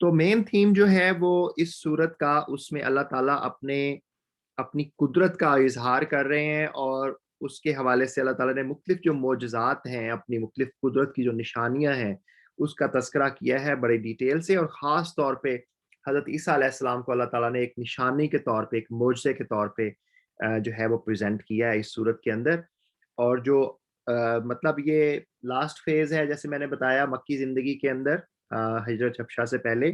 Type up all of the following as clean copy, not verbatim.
تو main theme جو ہے وہ اس صورت کا، اس میں اللہ تعالیٰ اپنی قدرت کا اظہار کر رہے ہیں، اور اس کے حوالے سے اللہ تعالیٰ نے مختلف جو معجزات ہیں، اپنی مختلف قدرت کی جو نشانیاں ہیں، اس کا تذکرہ کیا ہے بڑے ڈیٹیل سے، اور خاص طور پہ حضرت عیسیٰ علیہ السلام کو اللہ تعالیٰ نے ایک نشانی کے طور پہ، ایک معجزے کے طور پہ جو ہے وہ پریزنٹ کیا ہے اس صورت کے اندر۔ اور جو مطلب یہ لاسٹ فیز ہے، جیسے میں نے بتایا مکی زندگی کے اندر ہجرت حبشہ سے پہلے،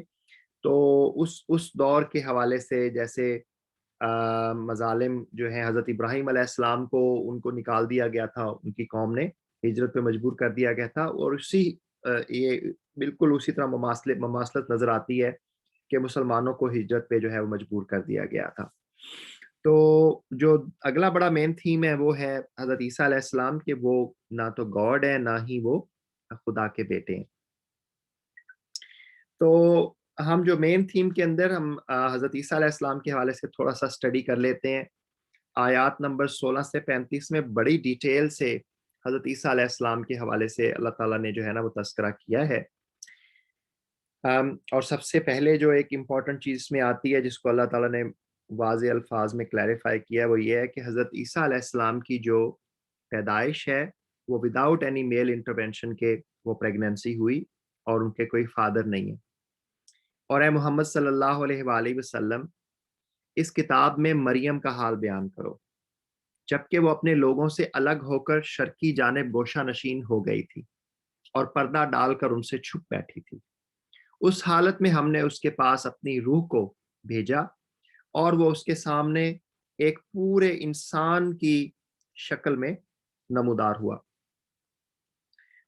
تو اس دور کے حوالے سے جیسے مظالم جو ہیں، حضرت ابراہیم علیہ السلام کو ان کو نکال دیا گیا تھا، ان کی قوم نے ہجرت پہ مجبور کر دیا گیا تھا، اور یہ بالکل اسی طرح مماثلت نظر آتی ہے کہ مسلمانوں کو ہجرت پہ جو ہے وہ مجبور کر دیا گیا تھا۔ تو جو اگلا بڑا مین تھیم ہے وہ ہے حضرت عیسیٰ علیہ السلام، کہ وہ نہ تو گاڈ ہے، نہ ہی وہ خدا کے بیٹے ہیں۔ تو ہم جو مین تھیم کے اندر ہم حضرت عیسیٰ علیہ السلام کے حوالے سے تھوڑا سا اسٹڈی کر لیتے ہیں۔ آیات نمبر 16 سے 35 میں بڑی ڈیٹیل سے حضرت عیسیٰ علیہ السلام کے حوالے سے اللہ تعالیٰ نے جو ہے نا وہ تذکرہ کیا ہے۔ اور سب سے پہلے جو ایک امپورٹنٹ چیز میں آتی ہے، جس کو اللہ تعالیٰ نے واضح الفاظ میں کلیریفائی کیا ہے، وہ یہ ہے کہ حضرت عیسیٰ علیہ السلام کی جو پیدائش ہے وہ وداؤٹ اینی میل انٹرونشن کے وہ پریگننسی ہوئی، اور ان کے کوئی فادر نہیں ہے۔ اور اے محمد صلی اللہ علیہ وآلہ وسلم، اس کتاب میں مریم کا حال بیان کرو جبکہ وہ اپنے لوگوں سے الگ ہو کر شرقی جانب گوشہ نشین ہو گئی تھی اور پردہ ڈال کر ان سے چھپ بیٹھی تھی۔ اس حالت میں ہم نے اس کے پاس اپنی روح کو بھیجا، اور وہ اس کے سامنے ایک پورے انسان کی شکل میں نمودار ہوا۔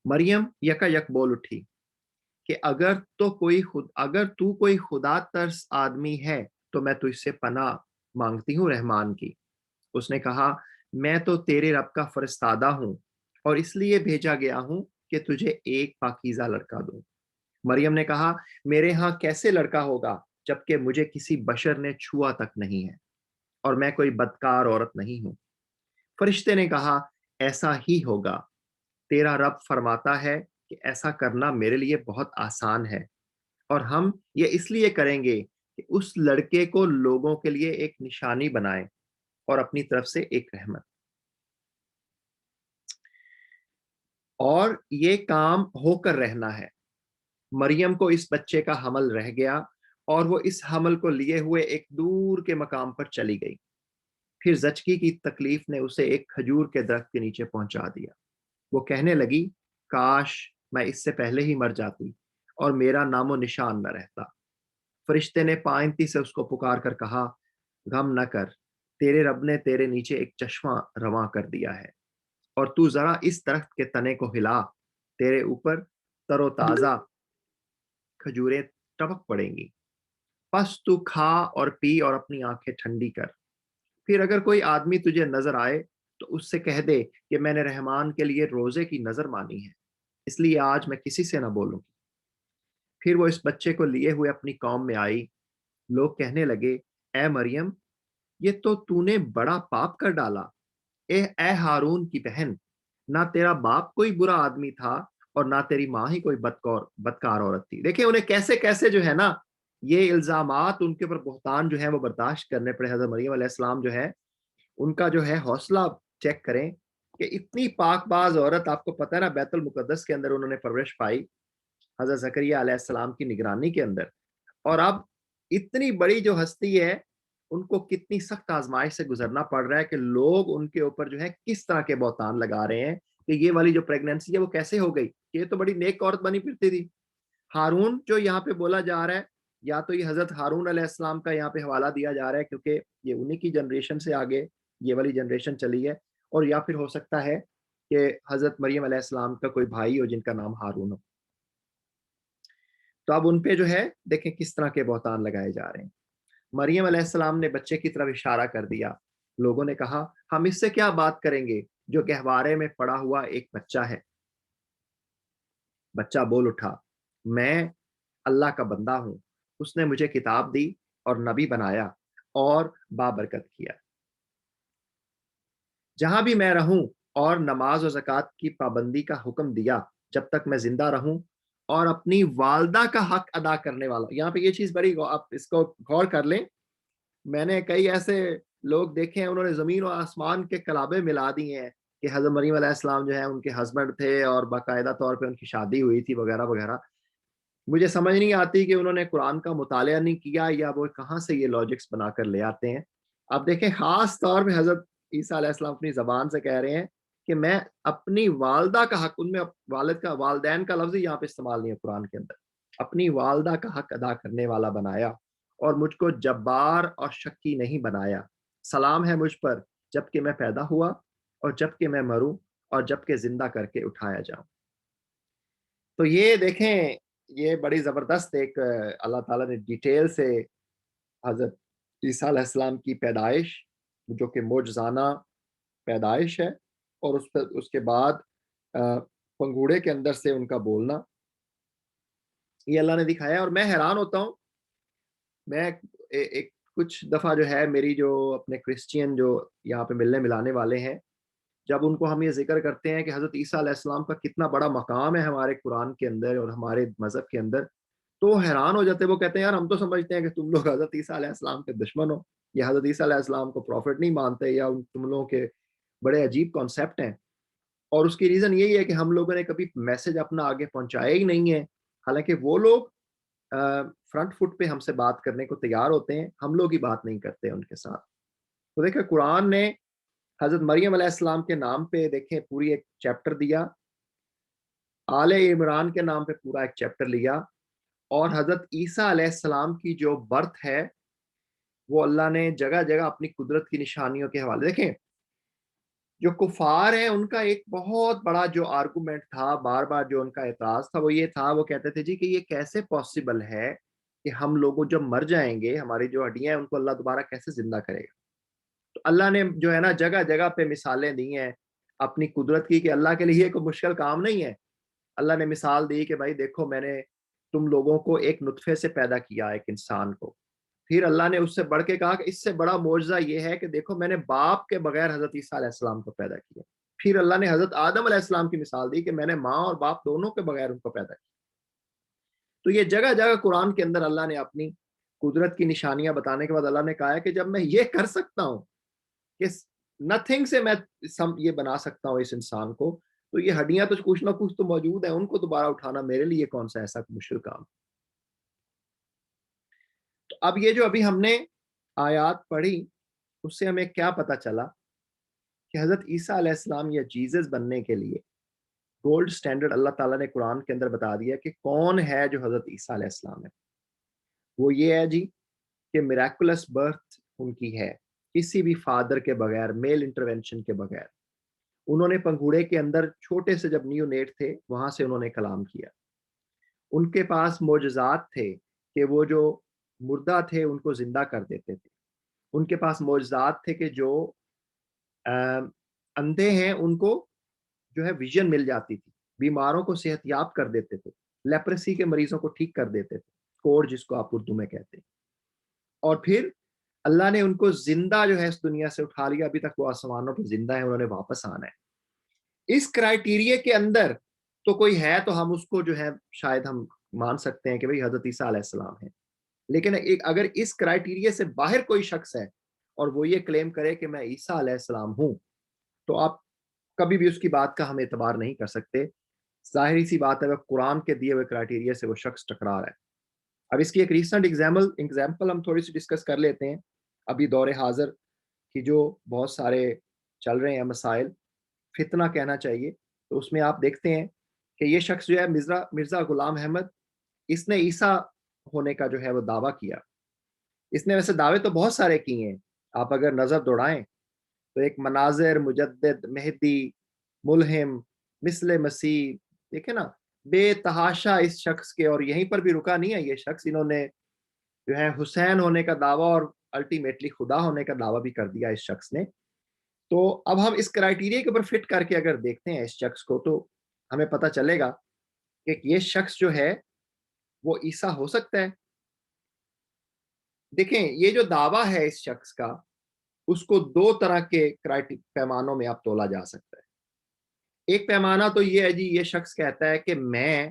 مریم یکا یک بول اٹھی کہ اگر تو کوئی خدا ترس آدمی ہے تو میں تجھ سے پناہ مانگتی ہوں رحمان کی۔ اس نے کہا، میں تو تیرے رب کا فرستادہ ہوں، اور اس لیے بھیجا گیا ہوں کہ تجھے ایک پاکیزہ لڑکا دوں۔ مریم نے کہا، میرے ہاں کیسے لڑکا ہوگا جبکہ مجھے کسی بشر نے چھوا تک نہیں ہے، اور میں کوئی بدکار عورت نہیں ہوں۔ فرشتے نے کہا، ایسا ہی ہوگا، تیرا رب فرماتا ہے کہ ایسا کرنا میرے لیے بہت آسان ہے، اور ہم یہ اس لیے کریں گے کہ اس لڑکے کو لوگوں کے لیے ایک نشانی بنائیں اور اپنی طرف سے ایک رحمت۔ اور یہ کام ہو کر رہنا ہے۔ مریم کو اس بچے کا حمل رہ گیا، اور وہ اس حمل کو لیے ہوئے ایک دور کے مقام پر چلی گئی۔ پھر زچگی کی تکلیف نے اسے ایک کھجور کے درخت کے نیچے پہنچا دیا۔ وہ کہنے لگی، کاش میں اس سے پہلے ہی مر جاتی اور میرا نام و نشان نہ رہتا۔ فرشتے نے پائنتی سے اس کو پکار کر کہا، غم نہ کر، تیرے رب نے تیرے نیچے ایک چشمہ رواں کر دیا ہے، اور تو ذرا اس درخت کے تنے کو ہلا، تیرے اوپر تر و تازہ کھجوریں ٹپک پڑیں گی، پس تو کھا اور پی اور اپنی آنکھیں ٹھنڈی کر۔ پھر اگر کوئی آدمی تجھے نظر آئے تو اس سے کہہ دے کہ میں نے رحمان کے لیے روزے کی نظر مانی ہے، اس لیے آج میں کسی سے نہ بولوں گی۔ پھر وہ اس بچے کو لیے ہوئے اپنی قوم میں آئی۔ لوگ کہنے لگے، اے مریم، یہ تو نے بڑا پاپ کر ڈالا۔ اے ہارون کی بہن، نہ تیرا باپ کوئی برا آدمی تھا اور نہ تیری ماں ہی کوئی بدکار عورت تھی۔ دیکھیں انہیں کیسے کیسے جو ہے نا یہ الزامات ان کے اوپر بہتان جو ہے وہ برداشت کرنے پڑے۔ حضرت مریم علیہ السلام جو ہے ان کا جو ہے حوصلہ چیک کریں کہ اتنی پاک باز عورت، آپ کو پتہ ہے نا بیت المقدس کے اندر انہوں نے پرورش پائی حضرت زکریا علیہ السلام کی نگرانی کے اندر، اور اب اتنی بڑی جو ہستی ہے ان کو کتنی سخت آزمائش سے گزرنا پڑ رہا ہے کہ لوگ ان کے اوپر جو ہے کس طرح کے بہتان لگا رہے ہیں کہ یہ والی جو پریگننسی ہے وہ کیسے ہو گئی، یہ تو بڑی نیک عورت بنی پھرتی تھی۔ ہارون جو یہاں پہ بولا جا رہا ہے، یا تو یہ حضرت ہارون علیہ السلام کا یہاں پہ حوالہ دیا جا رہا ہے کیونکہ یہ انہی کی جنریشن سے آگے یہ والی جنریشن چلی ہے، اور یا پھر ہو سکتا ہے کہ حضرت مریم علیہ السلام کا کوئی بھائی ہو جن کا نام ہارون ہو۔ تو اب ان پہ جو ہے دیکھیں کس طرح کے بہتان لگائے جا رہے ہیں۔ مریم علیہ السلام نے بچے کی طرف اشارہ کر دیا۔ لوگوں نے کہا، ہم اس سے کیا بات کریں گے جو گہوارے میں پڑا ہوا ایک بچہ ہے۔ بچہ بول اٹھا، میں اللہ کا بندہ ہوں، اس نے مجھے کتاب دی اور نبی بنایا اور بابرکت کیا۔ جہاں بھی میں رہوں اور نماز و زکوٰۃ کی پابندی کا حکم دیا، جب تک میں زندہ رہوں اور اپنی والدہ کا حق ادا کرنے والا. یہاں پہ یہ چیز بڑی آپ اس کو غور کر لیں. میں نے کئی ایسے لوگ دیکھے ہیں انہوں نے زمین و آسمان کے کلابے ملا دیے ہیں کہ حضرت مریم علیہ السلام جو ہے ان کے ہسبینڈ تھے اور باقاعدہ طور پہ ان کی شادی ہوئی تھی وغیرہ وغیرہ. مجھے سمجھ نہیں آتی کہ انہوں نے قرآن کا مطالعہ نہیں کیا یا وہ کہاں سے یہ لاجکس بنا کر لے آتے ہیں. اب دیکھیں خاص طور پہ حضرت عیسیٰ علیہ السلام اپنی زبان سے کہہ رہے ہیں کہ میں اپنی والدہ کا حق, ان میں والد کا والدین کا لفظ یہاں پہ استعمال نہیں ہے قرآن کے اندر, اپنی والدہ کا حق ادا کرنے والا بنایا اور مجھ کو جبار اور شکی نہیں بنایا. سلام ہے مجھ پر جب کہ میں پیدا ہوا اور جب کہ میں مروں اور جب کہ زندہ کر کے اٹھایا جاؤں. تو یہ دیکھیں یہ بڑی زبردست ایک اللہ تعالیٰ نے ڈیٹیل سے حضرت عیسیٰ علیہ السلام کی پیدائش جو کہ معجزانہ پیدائش ہے اور اس کے بعد پنگوڑے کے اندر سے ان کا بولنا یہ اللہ نے دکھایا. اور میں حیران ہوتا ہوں, میں ایک کچھ دفعہ جو ہے میری جو اپنے کرسچین جو یہاں پہ ملنے ملانے والے ہیں, جب ان کو ہم یہ ذکر کرتے ہیں کہ حضرت عیسیٰ علیہ السلام کا کتنا بڑا مقام ہے ہمارے قرآن کے اندر اور ہمارے مذہب کے اندر, تو حیران ہو جاتے. وہ کہتے ہیں یار ہم تو سمجھتے ہیں کہ تم لوگ حضرت عیسیٰ علیہ السلام کے دشمن ہو یا حضرت عیسیٰ علیہ السلام کو پروفٹ نہیں مانتے یا تم لوگوں کے بڑے عجیب کانسیپٹ ہیں. اور اس کی ریزن یہی ہے کہ ہم لوگوں نے کبھی میسج اپنا آگے پہنچایا ہی نہیں ہے, حالانکہ وہ لوگ فرنٹ فٹ پہ ہم سے بات کرنے کو تیار ہوتے ہیں, ہم لوگ ہی بات نہیں کرتے ان کے ساتھ. تو دیکھیں قرآن نے حضرت مریم علیہ السلام کے نام پہ دیکھیں پوری ایک چیپٹر دیا, آل عمران کے نام پہ پورا ایک چیپٹر لیا, اور حضرت عیسیٰ علیہ السلام کی جو برتھ ہے وہ اللہ نے جگہ جگہ اپنی قدرت کی نشانیوں کے حوالے. دیکھیں جو کفار ہیں ان کا ایک بہت بڑا جو آرگومنٹ تھا, بار بار جو ان کا اعتراض تھا وہ یہ تھا, وہ کہتے تھے جی کہ یہ کیسے پاسبل ہے کہ ہم لوگوں جب مر جائیں گے ہماری جو ہڈیاں ہیں ان کو اللہ دوبارہ کیسے زندہ کرے گا. تو اللہ نے جو ہے نا جگہ جگہ پہ مثالیں دی ہیں اپنی قدرت کی کہ اللہ کے لیے کوئی مشکل کام نہیں ہے. اللہ نے مثال دی کہ بھائی دیکھو میں نے تم لوگوں کو ایک نطفے سے پیدا کیا ایک انسان کو, پھر اللہ نے اس سے بڑھ کے کہا کہ اس سے بڑا معجزہ یہ ہے کہ دیکھو میں نے باپ کے بغیر حضرت عیسیٰ علیہ السلام کو پیدا کیا. پھر اللہ نے حضرت آدم علیہ السلام کی مثال دی کہ میں نے ماں اور باپ دونوں کے بغیر ان کو پیدا کیا. تو یہ جگہ جگہ قرآن کے اندر اللہ نے اپنی قدرت کی نشانیاں بتانے کے بعد اللہ نے کہا ہے کہ جب میں یہ کر سکتا ہوں کہ نتھنگ سے میں یہ بنا سکتا ہوں اس انسان کو, تو یہ ہڈیاں تو کچھ نہ کچھ تو موجود ہیں, ان کو دوبارہ اٹھانا میرے لیے کون سا ایسا مشکل کام. تو اب یہ جو ابھی ہم نے آیات پڑھی اس سے ہمیں کیا پتا چلا کہ حضرت عیسیٰ علیہ السلام یا جیزس بننے کے لیے گولڈ سٹینڈرڈ اللہ تعالیٰ نے قرآن کے اندر بتا دیا کہ کون ہے جو حضرت عیسیٰ علیہ السلام ہے. وہ یہ ہے جی کہ میریکولس برتھ ان کی ہے, کسی بھی فادر کے بغیر, میل انٹرونشن کے بغیر. انہوں نے پنگھوڑے کے اندر چھوٹے سے جب نیو نیٹ تھے وہاں سے انہوں نے کلام کیا. ان کے پاس معجزات تھے کہ وہ جو مردہ تھے ان کو زندہ کر دیتے تھے. ان کے پاس معجزات تھے کہ جو اندھے ہیں ان کو جو ہے ویژن مل جاتی تھی, بیماروں کو صحت یاب کر دیتے تھے, لیپریسی کے مریضوں کو ٹھیک کر دیتے تھے, کوڑ جس کو آپ اردو میں کہتے ہیں. اور پھر اللہ نے ان کو زندہ جو ہے اس دنیا سے اٹھا لیا, ابھی تک وہ آسمانوں پہ زندہ ہے, انہوں نے واپس آنا ہے. اس کرائٹیریا کے اندر تو کوئی ہے تو ہم اس کو جو ہے شاید ہم مان سکتے ہیں کہ بھئی حضرت عیسیٰ علیہ السلام ہے. لیکن اگر اس کرائٹیریا سے باہر کوئی شخص ہے اور وہ یہ کلیم کرے کہ میں عیسیٰ علیہ السلام ہوں, تو آپ کبھی بھی اس کی بات کا ہم اعتبار نہیں کر سکتے. ظاہری سی بات ہے اگر قرآن کے دیے ہوئے کرائٹیریا سے وہ شخص ٹکرا رہا ہے. اب اس کی ایک ریسنٹ ایگزامپل ہم تھوڑی سی ڈسکس کر لیتے ہیں. ابھی دور حاضر کی جو بہت سارے چل رہے ہیں مسائل, فتنہ کہنا چاہیے, تو اس میں آپ دیکھتے ہیں کہ یہ شخص جو ہے مرزا غلام احمد, اس نے عیسیٰ ہونے کا جو ہے وہ دعویٰ کیا. اس نے ویسے دعوے تو بہت سارے کیے ہیں, آپ اگر نظر دوڑائیں تو ایک مناظر, مجدد, مہدی, ملہم, مثل مسیح, دیکھیں نا بے تحاشا اس شخص کے. اور یہیں پر بھی رکا نہیں ہے یہ شخص, انہوں نے جو ہے حسین ہونے کا دعویٰ اور الٹیمیٹلی خدا ہونے کا دعویٰ بھی کر دیا اس شخص نے. تو اب ہم اس کرائٹیریا کے اوپر فٹ کر کے اگر دیکھتے ہیں اس شخص کو تو ہمیں پتہ چلے گا کہ یہ شخص جو ہے وہ عیسیٰ ہو سکتا ہے. دیکھیں یہ جو دعویٰ ہے اس شخص کا, اس کو دو طرح کے پیمانوں میں اب تولا جا سکتا ہے. ایک پیمانہ تو یہ ہے جی, یہ شخص کہتا ہے کہ میں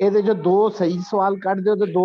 ਇਹਦੇ ਜੋ ਦੋ ਸਹੀ ਸਵਾਲ ਕੱਢ ਦਿਓ ਤੇ ਦੋ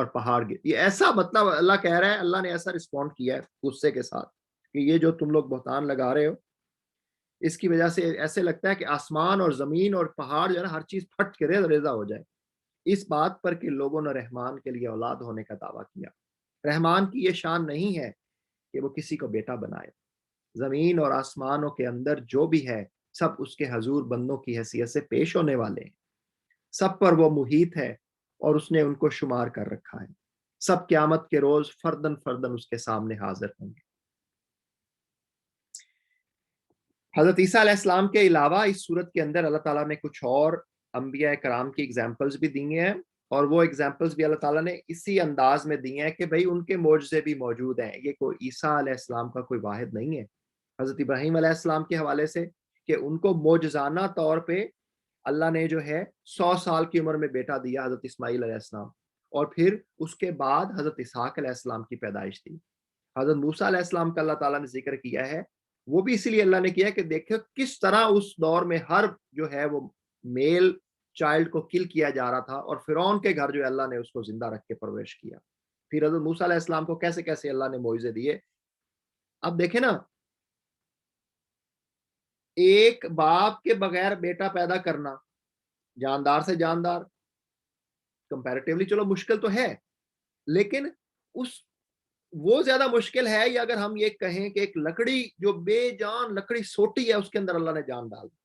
اور پہاڑ گر. یہ ایسا مطلب اللہ کہہ رہا ہے, اللہ نے ایسا رسپونڈ کیا ہے غصے کے ساتھ کہ یہ جو تم لوگ بہتان لگا رہے ہو اس کی وجہ سے ایسے لگتا ہے کہ آسمان اور زمین اور پہاڑ جو ہے نا ہر چیز پھٹ کے ریزہ ہو جائے, اس بات پر کہ لوگوں نے رحمان کے لیے اولاد ہونے کا دعویٰ کیا. رحمان کی یہ شان نہیں ہے کہ وہ کسی کو بیٹا بنائے. زمین اور آسمانوں کے اندر جو بھی ہے سب اس کے حضور بندوں کی حیثیت سے پیش ہونے والے ہیں. سب پر وہ محیط ہے اور اس نے ان کو شمار کر رکھا ہے. سب قیامت کے روز فردن فردن اس کے سامنے حاضر ہوں گے. حضرت عیسیٰ علیہ السلام کے علاوہ اس صورت کے اندر اللہ تعالیٰ نے کچھ اور انبیاء کرام کی اگزامپلز بھی دی ہیں, اور وہ اگزامپلز بھی اللہ تعالیٰ نے اسی انداز میں دی ہیں کہ بھئی ان کے معجزے بھی موجود ہیں. یہ کوئی عیسیٰ علیہ السلام کا کوئی واحد نہیں ہے. حضرت ابراہیم علیہ السلام کے حوالے سے کہ ان کو معجزانہ طور پہ اللہ نے جو ہے 100 سال کی عمر میں بیٹا دیا حضرت اسماعیل علیہ السلام, اور پھر اس کے بعد حضرت اسحاق علیہ السلام کی پیدائش تھی. حضرت موسیٰ علیہ السلام کا اللہ تعالیٰ نے ذکر کیا ہے, وہ بھی اسی لیے اللہ نے کیا کہ دیکھو کس طرح اس دور میں ہر جو ہے وہ میل چائلڈ کو کل کیا جا رہا تھا, اور فرعون کے گھر جو ہے اللہ نے اس کو زندہ رکھ کے پرورش کیا. پھر حضرت موسیٰ علیہ السلام کو کیسے کیسے اللہ نے معجزے دیے. اب دیکھیں نا, ایک باپ کے بغیر بیٹا پیدا کرنا جاندار سے جاندار کمپیریٹیولی چلو مشکل تو ہے, لیکن وہ زیادہ مشکل ہے یا اگر ہم یہ کہیں کہ ایک لکڑی جو بے جان لکڑی سوٹی ہے اس کے اندر اللہ نے جان ڈال دی.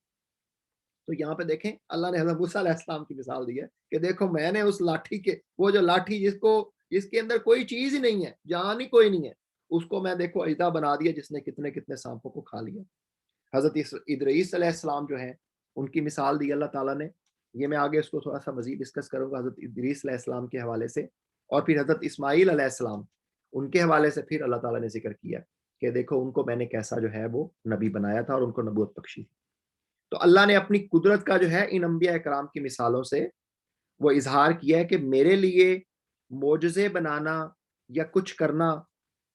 تو یہاں پہ دیکھیں اللہ نے حضرت موسیٰ علیہ السلام کی مثال دی ہے کہ دیکھو میں نے اس لاٹھی کے, وہ جو لاٹھی جس کے اندر کوئی چیز ہی نہیں ہے, جان ہی کوئی نہیں ہے, اس کو میں دیکھو اجدا بنا دیا جس نے کتنے کتنے سانپوں کو کھا لیا. حضرت ادریس علیہ السلام جو ہیں ان کی مثال دی اللہ تعالیٰ نے, یہ میں آگے اس کو تھوڑا سا مزید ڈسکس کروں گا حضرت ادریس علیہ السلام کے حوالے سے. اور پھر حضرت اسماعیل علیہ السلام ان کے حوالے سے پھر اللہ تعالیٰ نے ذکر کیا کہ دیکھو ان کو میں نے کیسا جو ہے وہ نبی بنایا تھا اور ان کو نبوت بخشی تھی. تو اللہ نے اپنی قدرت کا جو ہے ان انبیاء کرام کی مثالوں سے وہ اظہار کیا ہے کہ میرے لیے معجزے بنانا یا کچھ کرنا,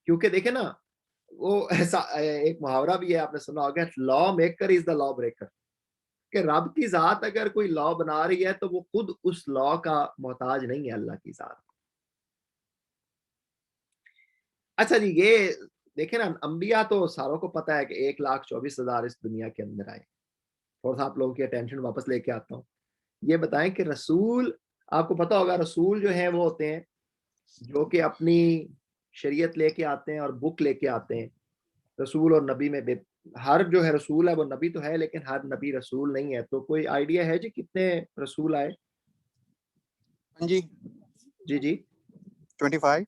کیونکہ دیکھیں نا وہ ایسا ایک محاورہ بھی ہے آپ نے سنا ہوگا, لا maker is the law breaker, کہ رب کی ذات اگر کوئی لا بنا رہی ہے تو وہ خود اس لا کا محتاج نہیں ہے اللہ کی ذات. اچھا جی, یہ دیکھیں نا انبیاء تو ساروں کو پتا ہے کہ 1,24,000 اس دنیا کے اندر آئے. تھوڑا سا آپ لوگوں کی اٹینشن واپس لے کے آتا ہوں. یہ بتائیں کہ رسول, آپ کو پتا ہوگا رسول جو ہیں وہ ہوتے ہیں جو کہ اپنی شریعت لے کے آتے ہیں اور بک لے کے آتے ہیں. رسول اور نبی میں ہر جو ہے رسول ہے وہ نبی تو ہے, لیکن ہر نبی رسول نہیں ہے. تو کوئی آئیڈیا ہے جی کتنے رسول آئے؟ جی جی جی 25.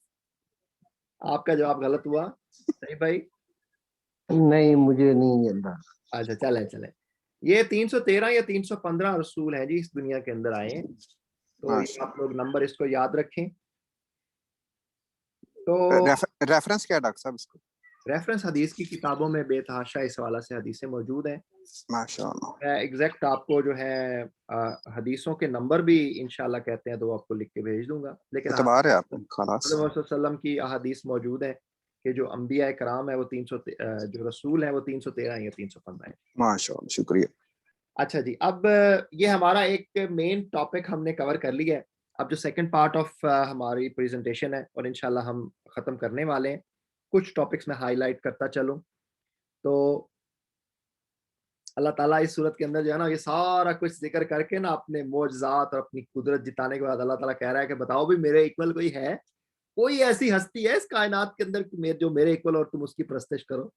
آپ کا جواب غلط ہوا. صحیح بھائی؟ نہیں مجھے نہیں انداز. اچھا چلے, یہ 313 یا 315 رسول ہیں جی اس دنیا کے اندر آئے ہیں. تو آپ لوگ نمبر اس کو یاد رکھیں. تو ریفرنس کیا ڈاکٹر صاحب اس کو؟ ریفرنس حدیث کی کتابوں میں بے تحاشا اس حوالے سے حدیثیں موجود ہیں. ماشاءاللہ. ایگزیکٹ آپ کو جو ہے حدیثوں کے نمبر بھی انشاءاللہ کہتے ہیں تو وہ آپ کو لکھ کے بھیج دوں گا. لیکن اعتبار ہے آپ خلاص صلی اللہ علیہ وسلم کی احادیث موجود ہیں کہ جو انبیاء کرام ہے وہ جو رسول ہیں وہ 313 یا 315 ہیں. ماشاءاللہ, شکریہ. اچھا جی, اب یہ ہمارا ایک مین ٹاپک ہم نے کور کر لیا ہے. اب جو سیکنڈ پارٹ آف ہماری پریزنٹیشن ہے اور انشاءاللہ ہم ختم کرنے والے ہیں, کچھ ٹاپکس میں ہائی لائٹ کرتا چلوں. تو اللہ تعالیٰ اس صورت کے اندر جو ہے نا یہ سارا کچھ ذکر کر کے نا اپنے معجزات اور اپنی قدرت جتانے کے بعد اللہ تعالیٰ کہہ رہا ہے کہ بتاؤ بھی میرے ایکول کوئی ہے, کوئی ایسی ہستی ہے اس کائنات کے اندر جو میرے ایکول اور تم اس کی پرستش کرو.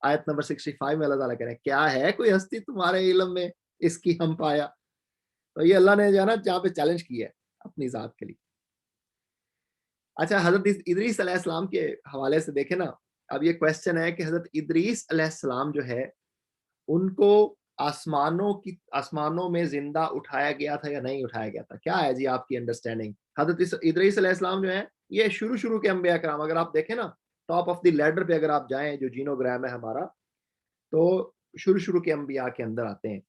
آیت نمبر 65 میں اللہ تعالیٰ کہہ رہے ہیں کیا ہے کوئی ہستی تمہارے علم میں اس کی ہم پایا. تو یہ اللہ نے جو ہے نا جہاں پہ چیلنج کیا ہے اپنی ذات کے لیے. اچھا, حضرت ادریس علیہ السلام کے حوالے سے دیکھیں نا, اب یہ کویسچن ہے کہ حضرت ادریس علیہ السلام جو ہے ان کو آسمانوں میں زندہ اٹھایا گیا تھا یا نہیں اٹھایا گیا تھا؟ کیا ہے جی آپ کی انڈرسٹینڈنگ؟ حضرت ادریس علیہ السلام جو ہے یہ شروع کے انبیاء کرام, اگر آپ دیکھیں نا ٹاپ آف دی لیڈر پہ اگر آپ جائیں جو جینوگرام ہے ہمارا, تو شروع کے انبیاء کے اندر آتے ہیں.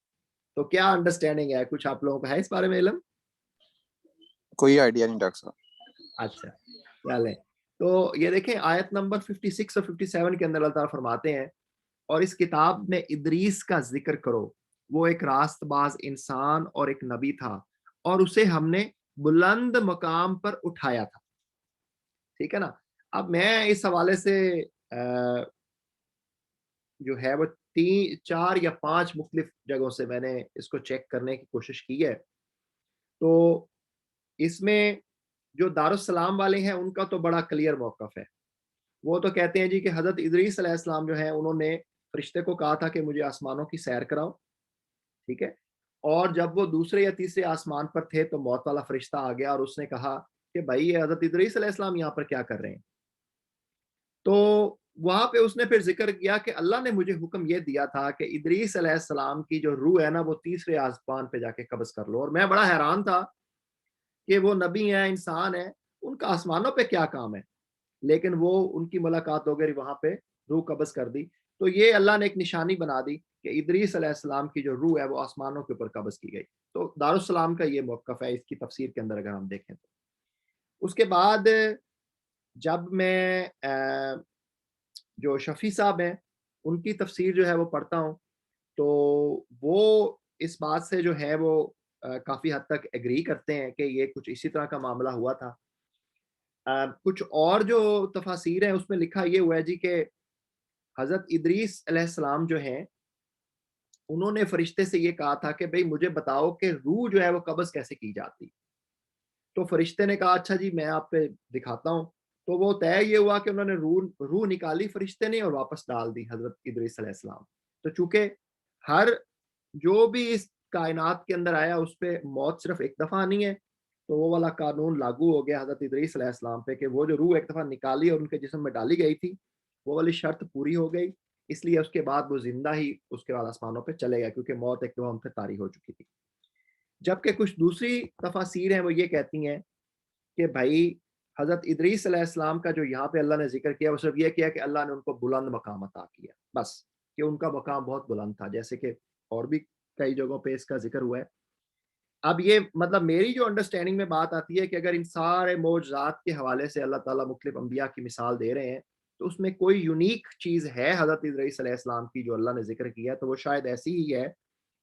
تو کیا انڈرسٹینڈنگ ہے, کچھ آپ لوگوں کا ہے اس بارے میں علم؟ کوئی آئیڈیا نہیں ڈاکٹر صاحب. اچھا چلیں, تو یہ دیکھیں آیت نمبر 56 اور 57 کے اندر اللہ تعالیٰ فرماتے ہیں اور اس کتاب میں ادریس کا ذکر کرو, وہ ایک راست باز انسان اور ایک نبی تھا اور اسے ہم نے بلند مقام پر اٹھایا تھا. ٹھیک ہے نا. اب میں اس حوالے سے جو ہے وہ 4 یا 5 مختلف جگہوں سے میں نے اس کو چیک کرنے کی کوشش کی ہے. تو اس میں جو دارالسلام والے ہیں ان کا تو بڑا کلیئر موقف ہے. وہ تو کہتے ہیں جی کہ حضرت ادریس علیہ السلام جو ہیں انہوں نے فرشتے کو کہا تھا کہ مجھے آسمانوں کی سیر کراؤ. ٹھیک ہے. اور جب وہ دوسرے یا تیسرے آسمان پر تھے تو موت والا فرشتہ آ گیا اور اس نے کہا کہ بھائی یہ حضرت ادریس علیہ السلام یہاں پر کیا کر رہے ہیں. تو وہاں پہ اس نے پھر ذکر کیا کہ اللہ نے مجھے حکم یہ دیا تھا کہ ادریس علیہ السلام کی جو روح ہے نا وہ تیسرے آسمان پہ جا کے قبض کر لو. اور میں بڑا حیران تھا کہ وہ نبی ہیں, انسان ہیں, ان کا آسمانوں پہ کیا کام ہے, لیکن وہ ان کی ملاقات ہو گئی, وہاں پہ روح قبض کر دی. تو یہ اللہ نے ایک نشانی بنا دی کہ ادریس علیہ السلام کی جو روح ہے وہ آسمانوں کے اوپر قبض کی گئی. تو دارالسلام کا یہ موقف ہے اس کی تفسیر کے اندر اگر ہم دیکھیں تو. اس کے بعد جب میں جو شفیع صاحب ہیں ان کی تفسیر جو ہے وہ پڑھتا ہوں تو وہ اس بات سے جو ہے وہ کافی حد تک ایگری کرتے ہیں کہ یہ کچھ اسی طرح کا معاملہ ہوا تھا. کچھ اور جو تفاسیر ہیں اس میں لکھا یہ ہوا ہے جی کہ حضرت ادریس علیہ السلام جو ہیں انہوں نے فرشتے سے یہ کہا تھا کہ بھئی مجھے بتاؤ کہ روح جو ہے وہ قبض کیسے کی جاتی. تو فرشتے نے کہا اچھا جی میں آپ پہ دکھاتا ہوں. تو وہ طے یہ ہوا کہ انہوں نے روح نکالی فرشتے نے اور واپس ڈال دی حضرت ادریس علیہ السلام. تو چونکہ ہر جو بھی اس کائنات کے اندر آیا اس پہ موت صرف ایک دفعہ نہیں ہے, تو وہ والا قانون لاگو ہو گیا حضرت ادریس علیہ السلام پہ کہ وہ جو روح ایک دفعہ نکالی اور ان کے جسم میں ڈالی گئی تھی وہ والی شرط پوری ہو گئی, اس لیے اس کے بعد وہ زندہ ہی اس کے بعد آسمانوں پہ چلے گئے کیونکہ موت ایک دفعہ ان پہ طاری ہو چکی تھی. جبکہ کچھ دوسری تفاسیر ہیں وہ یہ کہتی ہیں کہ بھائی حضرت ادریس علیہ السلام کا جو یہاں پہ اللہ نے ذکر کیا وہ صرف یہ کیا کہ اللہ نے ان کو بلند مقام عطا کیا, بس کہ ان کا مقام بہت بلند تھا, جیسے کہ اور بھی کئی جگہوں پہ اس کا ذکر ہوا ہے. اب یہ مطلب میری جو انڈرسٹینڈنگ میں بات آتی ہے کہ اگر ان سارے معجزات کے حوالے سے اللہ تعالیٰ مختلف انبیاء کی مثال دے رہے ہیں تو اس میں کوئی یونیک چیز ہے حضرت ادریس علیہ السلام کی جو اللہ نے ذکر کیا ہے, تو وہ شاید ایسی ہی ہے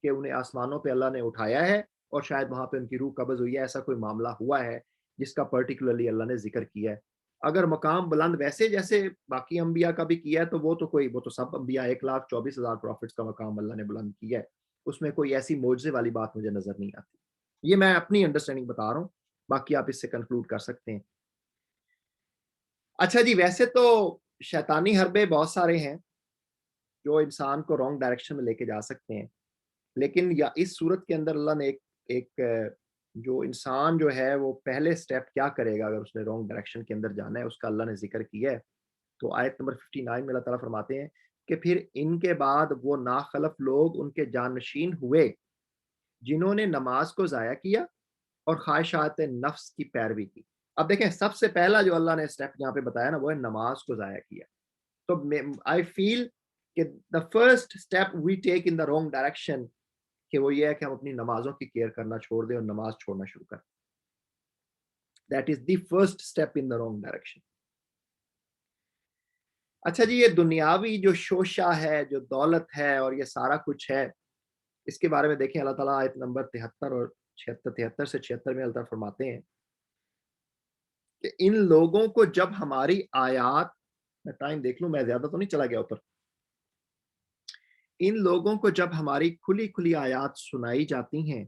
کہ انہیں آسمانوں پہ اللہ نے اٹھایا ہے اور شاید وہاں پہ ان کی روح قبض ہوئی ہے. ایسا کوئی معاملہ ہوا ہے جس کا پرٹیکولرلی اللہ نے ذکر کیا ہے. اگر مقام بلند ویسے جیسے باقی انبیاء کا بھی کیا ہے تو وہ تو سب انبیاء 1,24,000 پروفٹس کا مقام اللہ نے بلند کیا ہے, اس میں کوئی ایسی معجزے والی بات مجھے نظر نہیں آتی. یہ میں اپنی انڈرسٹینڈنگ بتا رہا ہوں, باقی آپ اس سے کنکلوڈ کر سکتے ہیں. اچھا جی, ویسے تو شیطانی حربے بہت سارے ہیں جو انسان کو رانگ ڈائریکشن میں لے کے جا سکتے ہیں, لیکن یا اس صورت کے اندر اللہ نے ایک جو انسان جو ہے وہ پہلے سٹیپ کیا کرے گا اگر اس نے رانگ ڈائریکشن کے اندر جانا ہے اس کا اللہ نے ذکر کیا ہے. تو آیت نمبر 59 میں اللہ تعالیٰ فرماتے ہیں کہ پھر ان کے بعد وہ ناخلف لوگ ان کے جانشین ہوئے جنہوں نے نماز کو ضائع کیا اور خواہشات نفس کی پیروی کی. اب دیکھیں سب سے پہلا جو اللہ نے سٹیپ یہاں پہ بتایا نا وہ ہے نماز کو ضائع کیا. تو آئی فیل کہ the first step we take in the wrong direction کہ وہ یہ ہے کہ ہم اپنی نمازوں کی کیئر کرنا چھوڑ دیں اور نماز چھوڑنا شروع کریں. That is the first step in the wrong direction. اچھا جی, یہ دنیاوی جو شوشہ ہے, جو دولت ہے اور یہ سارا کچھ ہے, اس کے بارے میں دیکھیں اللہ تعالیٰ آیت نمبر 73 اور 73 سے 76 میں اللہ تعالیٰ فرماتے ہیں کہ ان لوگوں کو جب ہماری آیات, میں ٹائم دیکھ لوں, میں زیادہ تو نہیں چلا گیا اوپر, ان لوگوں کو جب ہماری کھلی کھلی آیات سنائی جاتی ہیں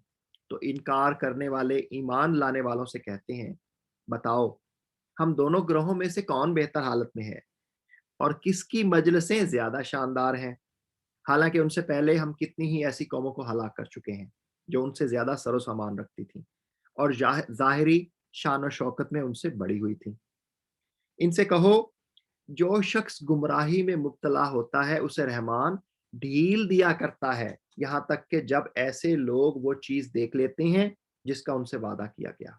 تو انکار کرنے والے ایمان لانے والوں سے کہتے ہیں بتاؤ ہم دونوں گروہوں میں سے کون بہتر حالت میں ہے اور کس کی مجلسیں زیادہ شاندار ہیں, حالانکہ ان سے پہلے ہم کتنی ہی ایسی قوموں کو ہلاک کر چکے ہیں جو ان سے زیادہ سر و سامان رکھتی تھیں اور ظاہری شان و شوکت میں ان سے بڑی ہوئی تھیں. ان سے کہو جو شخص گمراہی میں مبتلا ہوتا ہے اسے رحمان ڈھیل دیا کرتا ہے یہاں تک کہ جب ایسے لوگ وہ چیز دیکھ لیتے ہیں جس کا ان سے وعدہ کیا گیا,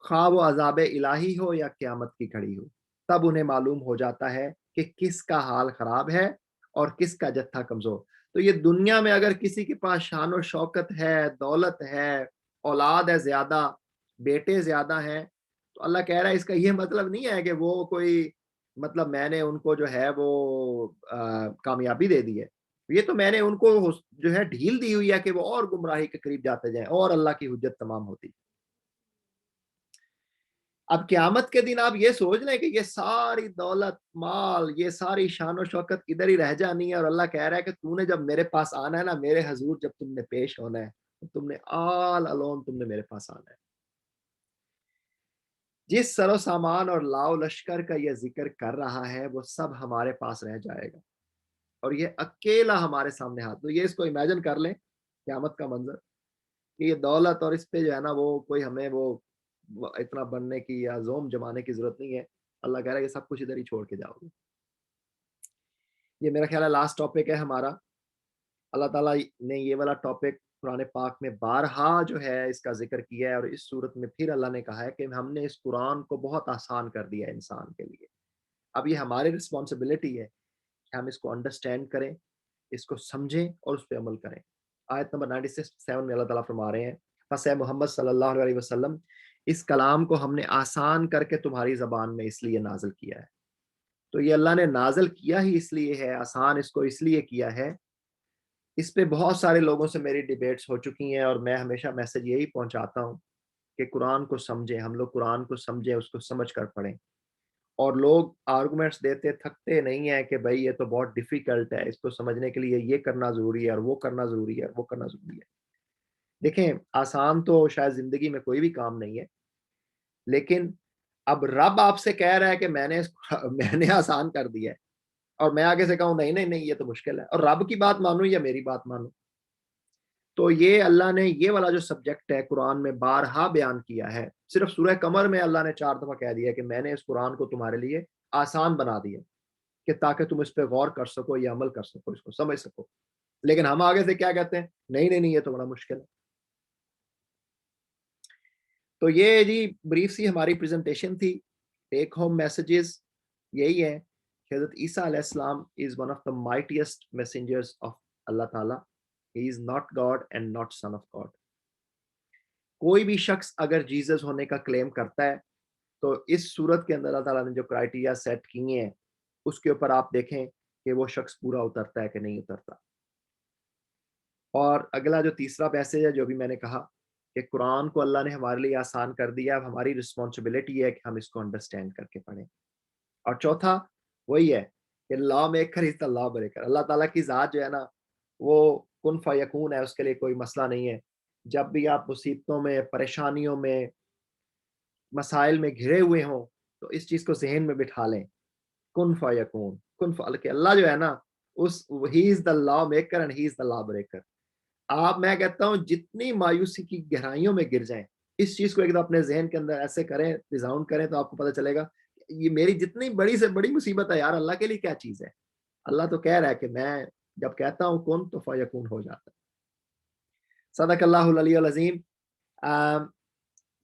خواہ وہ عذاب الہی ہو یا قیامت کی گھڑی ہو, تب انہیں معلوم ہو جاتا ہے کہ کس کا حال خراب ہے اور کس کا جتھا کمزور. تو یہ دنیا میں اگر کسی کے پاس شان و شوکت ہے, دولت ہے, اولاد ہے زیادہ, بیٹے زیادہ ہیں, تو اللہ کہہ رہا ہے اس کا یہ مطلب نہیں ہے کہ وہ کوئی مطلب میں نے ان کو جو ہے وہ کامیابی دے دی ہے, یہ تو میں نے ان کو جو ہے ڈھیل دی ہوئی ہے کہ وہ اور گمراہی کے قریب جاتے جائیں اور اللہ کی حجت تمام ہوتی. اب قیامت کے دن آپ یہ سوچ لیں کہ یہ ساری دولت مال یہ ساری شان و شوکت ادھر ہی رہ جانی ہے اور اللہ کہہ رہا ہے کہ تو نے جب میرے پاس آنا ہے نا میرے حضور جب تم نے پیش ہونا ہے تم نے آل الون تم نے میرے پاس آنا ہے. جس سر و سامان اور لاؤ لشکر کا یہ ذکر کر رہا ہے وہ سب ہمارے پاس رہ جائے گا اور یہ اکیلا ہمارے سامنے ہاتھ. تو یہ اس کو امیجن کر لیں قیامت کا منظر کہ یہ دولت اور اس پہ جو ہے نا وہ کوئی ہمیں وہ اتنا بننے کی یا زوم جمانے کی ضرورت نہیں ہے. اللہ کہہ رہا ہے کہ سب کچھ ادھر ہی چھوڑ کے جاؤ گے. یہ میرا خیال ہے لاسٹ ٹاپک ہے ہمارا. اللہ تعالیٰ نے یہ والا ٹاپک قرآن پاک میں بارہا جو ہے اس کا ذکر کیا ہے اور اس صورت میں پھر اللہ نے کہا ہے کہ ہم نے اس قرآن کو بہت آسان کر دیا ہے انسان کے لیے. اب یہ ہماری رسپانسبلٹی ہے کہ ہم اس کو انڈرسٹینڈ کریں اس کو سمجھیں اور اس پہ عمل کریں. آیت نمبر 97 میں اللہ تعالیٰ فرما رہے ہیں پس اے محمد صلی اللہ علیہ وسلم اس کلام کو ہم نے آسان کر کے تمہاری زبان میں اس لیے نازل کیا ہے. تو یہ اللہ نے نازل کیا ہی اس لیے ہے آسان اس کو اس لیے کیا ہے. اس پہ بہت سارے لوگوں سے میری ڈیبیٹس ہو چکی ہیں اور میں ہمیشہ میسج یہی پہنچاتا ہوں کہ قرآن کو سمجھیں. ہم لوگ قرآن کو سمجھیں اس کو سمجھ کر پڑھیں. اور لوگ آرگومنٹس دیتے تھکتے نہیں ہیں کہ بھائی یہ تو بہت ڈیفیکلٹ ہے اس کو سمجھنے کے لیے یہ کرنا ضروری ہے اور وہ کرنا ضروری ہے اور وہ کرنا ضروری ہے. دیکھیں آسان تو شاید زندگی میں کوئی بھی کام نہیں ہے لیکن اب رب آپ سے کہہ رہا ہے کہ میں نے آسان کر دیا ہے اور میں آگے سے کہوں نہیں یہ تو مشکل ہے اور رب کی بات مانوں یا میری بات مانوں. تو یہ اللہ نے یہ والا جو سبجیکٹ ہے قرآن میں بارہا بیان کیا ہے. صرف سورہ قمر میں اللہ نے 4 دفعہ کہہ دیا کہ میں نے اس قرآن کو تمہارے لیے آسان بنا دیا کہ تاکہ تم اس پہ غور کر سکو یہ عمل کر سکو اس کو سمجھ سکو. لیکن ہم آگے سے کیا کہتے ہیں نہیں یہ تو بڑا مشکل ہے. تو یہ جی بریف سی ہماری پریزنٹیشن تھی. ٹیک ہوم میسیجز یہی ہے کہ حضرت عیسیٰ علیہ السلام is one of the mightiest messengers of اللہ تعالیٰ. He is not God and not son of God. کوئی بھی شخص اگر جیزس ہونے کا کلیم کرتا ہے تو اس صورت کے اندر اللہ تعالیٰ نے جو کرائٹیریا سیٹ کیے ہیں اس کے اوپر آپ دیکھیں کہ وہ شخص پورا اترتا ہے کہ نہیں اترتا. اور اگلا جو تیسرا پیسج ہے جو بھی میں نے کہا کہ قرآن کو اللہ نے ہمارے لیے آسان کر دیا. اب ہماری رسپانسبلٹی ہے کہ ہم اس کو انڈرسٹینڈ کر کے پڑھیں. اور چوتھا وہی ہے کہ لا maker is the law breaker. اللہ تعالیٰ کی ذات جو ہے نا وہ کن فیکون ہے اس کے لیے کوئی مسئلہ نہیں ہے. جب بھی آپ مصیبتوں میں پریشانیوں میں مسائل میں گھرے ہوئے ہوں تو اس چیز کو ذہن میں بٹھا لیں کن فیکون کہ اللہ جو ہے نا he is the law maker and he is the law breaker. آپ میں کہتا ہوں جتنی مایوسی کی گہرائیوں میں گر جائیں اس چیز کو ایک دم اپنے ذہن کے اندر ایسے کریں ریزاؤنڈ کریں تو آپ کو پتہ چلے گا یہ میری جتنی بڑی سے بڑی مصیبت ہے یار اللہ کے لیے کیا چیز ہے. اللہ تو کہہ رہا ہے کہ میں جب کہتا ہوں کن تو فیکون ہو جاتا ہے. صدق اللہ العلی العظیم.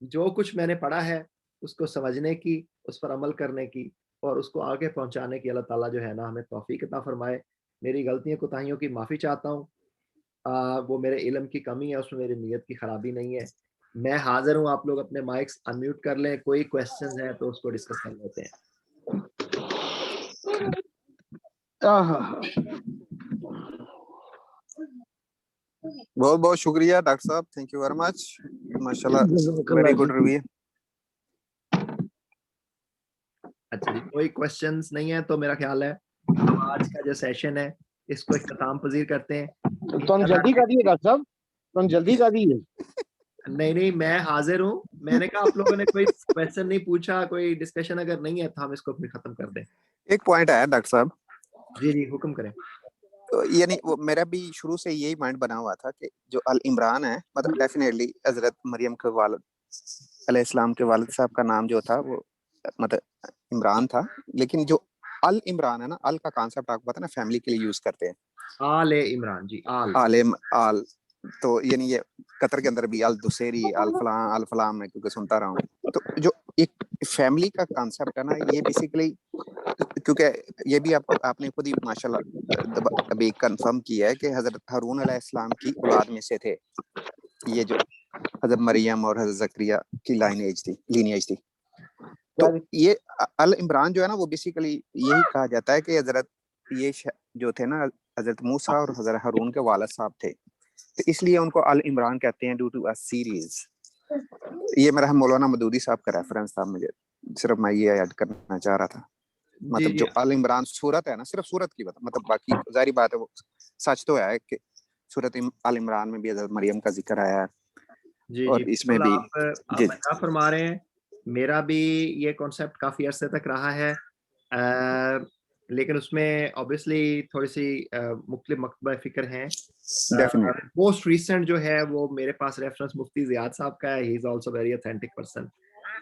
جو کچھ میں نے پڑھا ہے اس کو سمجھنے کی اس پر عمل کرنے کی اور اس کو آگے پہنچانے کی اللہ تعالیٰ جو ہے نا ہمیں توفیق عطا فرمائے. میری غلطیوں کوتاہیوں کی معافی چاہتا ہوں. وہ میرے علم کی کمی ہے اس میں میری نیت کی خرابی نہیں ہے. میں حاضر ہوں. آپ لوگ اپنے مائکس انمیوٹ کر لیں. کوئی کویسچنز ہیں تو اس کو ڈسکس کر لیتے ہیں. بہت بہت شکریہ ڈاکٹر صاحب. Thank you very much. ماشاءاللہ ویری گڈ ریویو. اچھا جی کوئی کویسچنز نہیں ہے تو میرا خیال ہے ہم آج کا جو سیشن ہے اس کو اختتام پذیر کرتے ہیں. تم جلدی کر دیے ڈاکٹر صاحب تم جلدی کر دیے. نہیں میں حاضر ہوں. میں نے کہا آپ لوگوں نے کوئی کویسچن نہیں پوچھا کوئی ڈسکشن اگر نہیں ہے تو ہم اس کو ختم کر دیں. ایک پوائنٹ ہے ڈاکٹر صاحب. جی حکم کریں. یعنی میرا بھی شروع سے یہی مائنڈ بنا ہوا تھا کہ جو العمران ہے مطلب ڈیفینیٹلی حضرت مریم کے والد علیہ السلام کے والد صاحب کا نام جو تھا وہ مطلب عمران تھا. لیکن جو العمران ہے نا ال کا کانسیپٹ آپ کو پتا نا فیملی کے لیے یوز کرتے ہیں. آل عمران جی آل تو یعنی یہ قطر کے اندر بھی الدسیری الفلاں میں کیونکہ سنتا رہا ہوں. تو جو ایک فیملی کا کانسیپٹ ہے نا یہ بیسیکلی کیونکہ یہ بھی آپ نے خود ہی ماشاءاللہ ابھی کنفرم کیا ہے کہ حضرت ہارون علیہ السلام کی اولاد میں سے تھے یہ جو حضرت مریم اور حضرت زکریا کی لینیج تھی. تو یہ العمران جو ہے نا وہ بیسیکلی یہی کہا جاتا ہے کہ حضرت یہ جو تھے نا حضرت موسیٰ اور حضرت ہارون کے والد صاحب تھے تو اس لیے ان کو العمران کہتے ہیں ڈیو ٹو ا سیریز. یہ میرا مولانا مودودی صاحب کا ریفرنس تھا, مجھے صرف میں یہ ایڈ کرنا چاہ رہا تھا. مطلب جو آل عمران صورت ہے نا, صرف صورت کی بات, مطلب باقی ظاہری بات ہے وہ سچ تو ہے کہ صورت آل عمران میں بھی حضرت مریم کا ذکر آیا ہے, جی اور جی اس میں بھی آپ جی کیا فرما رہے ہیں. میرا بھی یہ کانسیپٹ کافی عرصے تک رہا ہے, لیکن اس میں obviously تھوڑی سی مختلف مکتبہ فکر ہیں. ڈیفینیٹلی موسٹ ریسنٹ جو ہے وہ میرے پاس ریفرنس مفتی زیاد صاحب کا ہے. He is also very authentic person.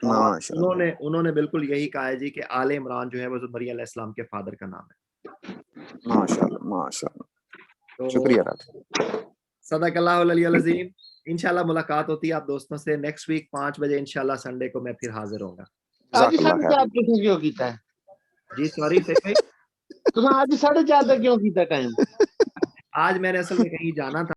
اور انہوں نے بالکل یہی کہا ہے جی کہ آل عمران جو ہے وہ مریم علیہ السلام کے فادر کا نام ہے. ماشاءاللہ تو شکریہ راجہ. صدق اللہ العلی العظیم. انشاءاللہ ملاقات ہوتی ہے آپ دوستوں سے نیکسٹ ویک 5 بجے انشاءاللہ سنڈے کو میں پھر حاضر ہوں گا. آج 4:30 کیوں کیتا ہے جی سوری سیفی, تو آج 4:30 کیوں کیتا ٹائم؟ آج میں نے اصل میں کہیں جانا تھا.